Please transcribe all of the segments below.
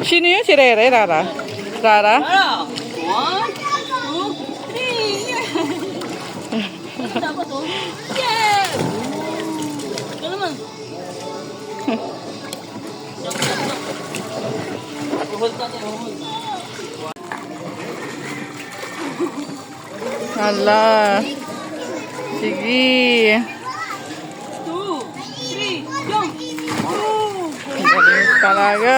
Sino yun? Si Rere? Rara? Rara? One, two, three. Dapat oh. Yes! Ito naman. Hold natin, hold. Hala. Sige. 2, 3, jump! Oh! Galing talaga.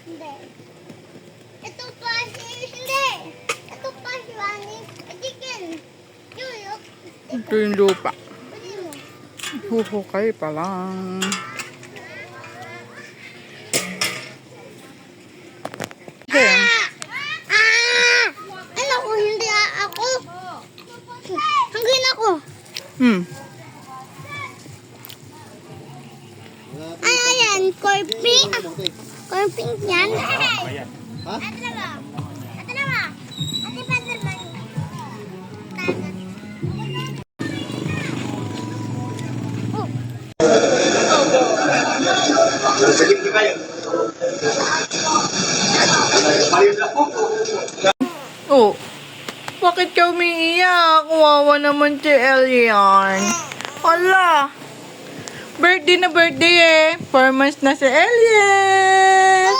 Hindi. Ito pa hindi. Ito pa si Wani. Chicken. Yuyok. Ito yung lupa. Pwede mo. Huhukay pa lang. Okay. Ano ko, hindi ako. Hanggang ako. Ayan, corping. Corping yan. Ha? Ate na ba? Ate na ba? Ate pa naman. Oh, bakit ka umiiyak? Kawawa naman si Elian. Hala, birthday na birthday eh. 4 months na si Elian.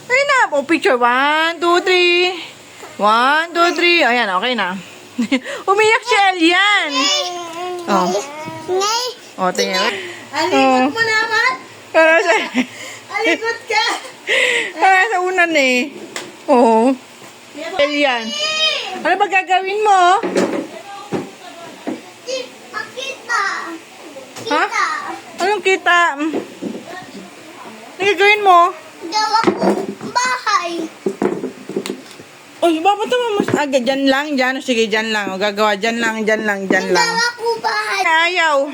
Ay na, oh, picture. 1, 2, 3. 1, 2, 3. Ayan, okay na. Umiyak si Elian. Oh, oh, tingnan. Alikot mo naman! Alikot ka! Sa unan eh. Oo. Elian. Ano ba gagawin mo? Makita. Ha? Anong kita? Ano gagawin mo? Gawa ko bahay. Uy, ba't naman mas aga? Dyan lang, dyan. Sige, dyan lang. O, gagawa, dyan lang, dyan lang, dyan lang. Gawa ko bahay. Ayaw.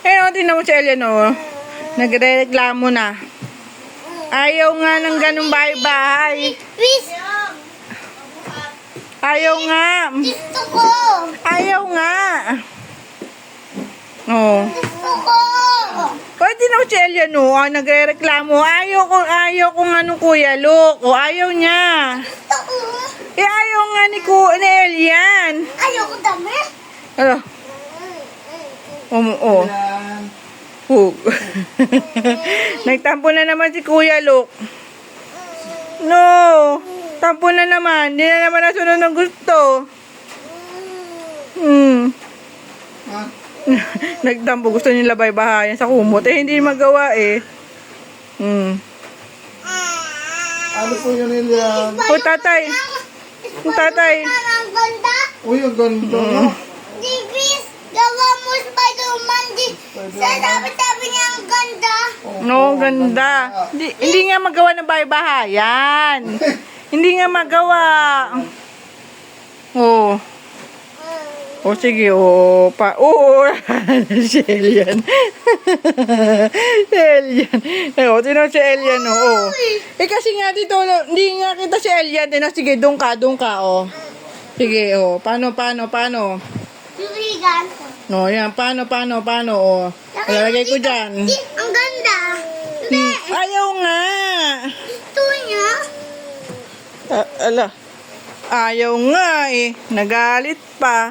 Eh, o, tingnan mo si Elian, o. Nagre-reklamo na. Ayaw nga ng ganung bahay-bahay. Wish. Ayaw nga. Gusto ko. Ayaw nga. Oh. Gusto ko. Pwede na si Elian, o. Nagre-reklamo. Ayaw ko nga nung Kuya Luke. O, ayaw niya. Gusto ko. Eh, ayaw nga ni Elian. Ayoko dami. Ano? Oh. Hug. Nagtampo na naman si Kuya Luke. No! Tampo na naman. Hindi na naman nasunod ng gusto. Nagtampo. Gusto nila baybahayan sa kumot. Hindi magawa eh. Ano po yun yan? O tatay. O tatay. Ang ganda. Uy, ang ganda mo. Dibis, gawa mo Spider-Man. Sabi niya ang ganda. No, ganda. Hindi nga magawa ng baybahayan. Hindi nga magawa. Oh. O sige, o pa. Oo, si Elian. Si Elian. O, tinan si Elian, o. Eh kasi nga dito, hindi nga kita si Elian. Tinan, sige, doon ka, o. Sige, o. Paano? Tuligan. No, yan. Paano, o. Lalagay ko dyan. Ang ganda. Ayaw nga. Ito niya. Ala. Ayaw nga eh. Nagalit pa.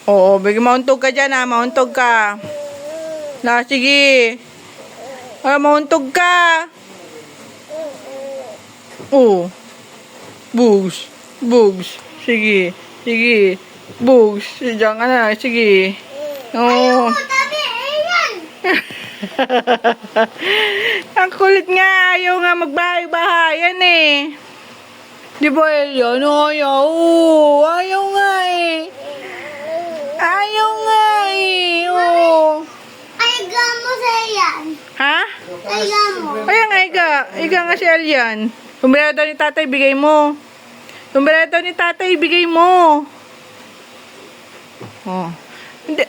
Oo, mauntog ka dyan ha. Mauntog ka. Sige. Mauntog ka. Oo. Bugs. Sige. Bugs. Diyan ka na. Sige. Oo. Tabi, ayan. Ang kulit nga. Ayaw nga magbahay-bahayan eh. Di ba, Elian? Ayaw. Ayaw nga eh. Oh. Ay, gamo sa iyan. Ha? Ay, gamo. Kaya nga, Iga nga si Elian. Tumbira daw ni tatay, bigay mo. Oh. Hindi.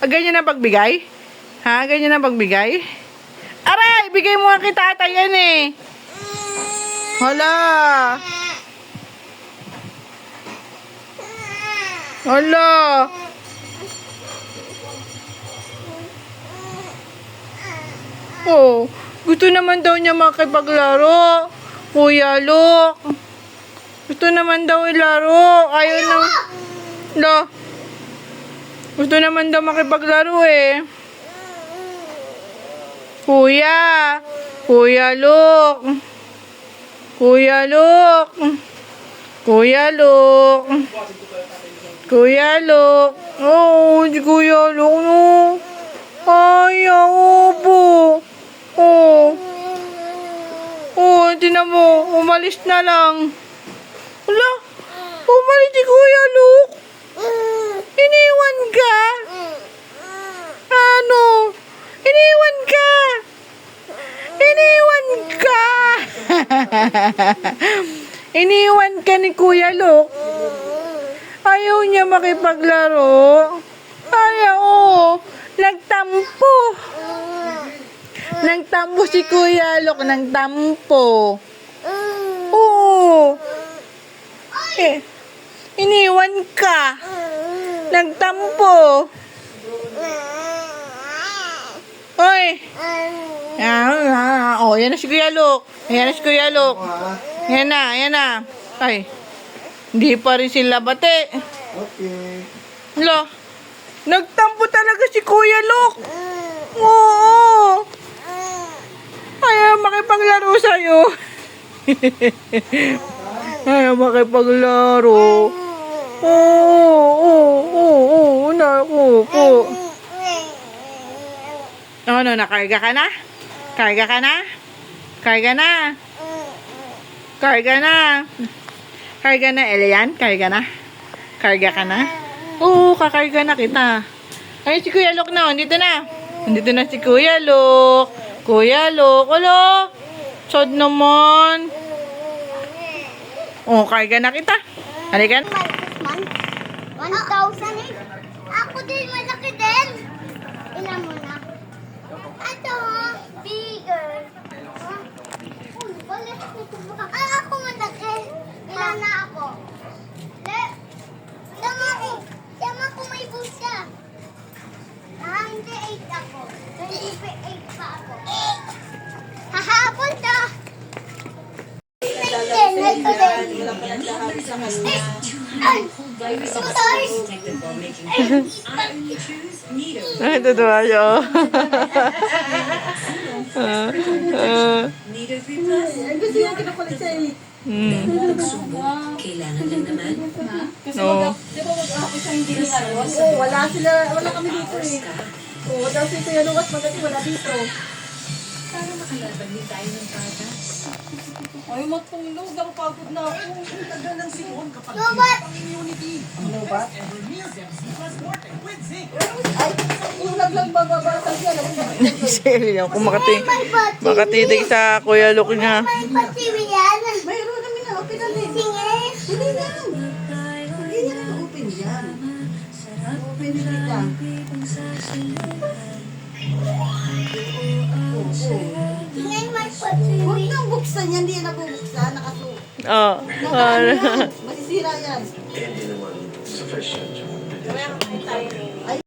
Ganyan na pagbigay? Ha? Ganyan na pagbigay? Aray! Bigay mo nga kay tatay yan eh. Hala! Oh, gusto naman daw niya makipaglaro. Kuya Luke. Gusto naman daw ilaro. Ayaw na. Gusto naman daw makipaglaro eh. Kuya Luke. Oh, si Kuya Luke, no. Ayaw po. Tinan mo, umalis na lang. Wala, umalis si Kuya Luke. Iniwan ka. Ano? Iniwan ka ni Kuya Luke. Ayaw niya makipaglaro. Ayaw. Nagtampo si Kuya Luke. Oo. Iniwan ka. Nagtampo. Hoy. Oh, yan na si Kuya Luke. Yan na. Ay. Hindi pa rin sila bate. Okay. Hala. Nagtampo talaga si Kuya Luke. Oo. Ayaw makipaglaro sa'yo. Ayaw makipaglaro. Oo. Naku. Ano, nakarga ka na? Karga na, Elian? Karga ka na? Oo, kakarga na kita. Ay, si Kuya Luke na. Andito na si Kuya Luke. Alo? Sad naman. Oo, karga na kita. Halika na. 1,000 eh. Ako din, malaki din. Ilan mo na? Ito, bigger. Uy, balik. Ako malaki. Ilan na ako? Tama ko may bulsa. Hindi 8 ako. 28 pa ako. Hahapon to. Ito din. Ay! Virus So is sorry. detected while making Ay! I only choose Nido. Ay, totoo siya. Nido 3 Plus. Gusto yung kinakulit siya eh. Kailangan lang naman. Kasi No. di ba mag-ako siya hindi nilaros? Oo, wala kami dito eh. Oo, daw si Kuya Luwas magaling wala dito. Para makalaban din tayo ng patas. Ay, matulog. Napapagod na ako. Robot! Ano ba? Ay, ulag lang bababasag yan. Si Elian, kung May makatitig sa Kuya Luke niya. May patiwi yan. Mayroon namin na open natin. Singay. Hindi na. Hindi niya na open yan. Open nila. Singay may Huwag patiwi. nang buksan yan. Hindi yan nabubuksan. Oh. Nakaano yan. Masisira yan. Hindi naman sufficient yung meditation.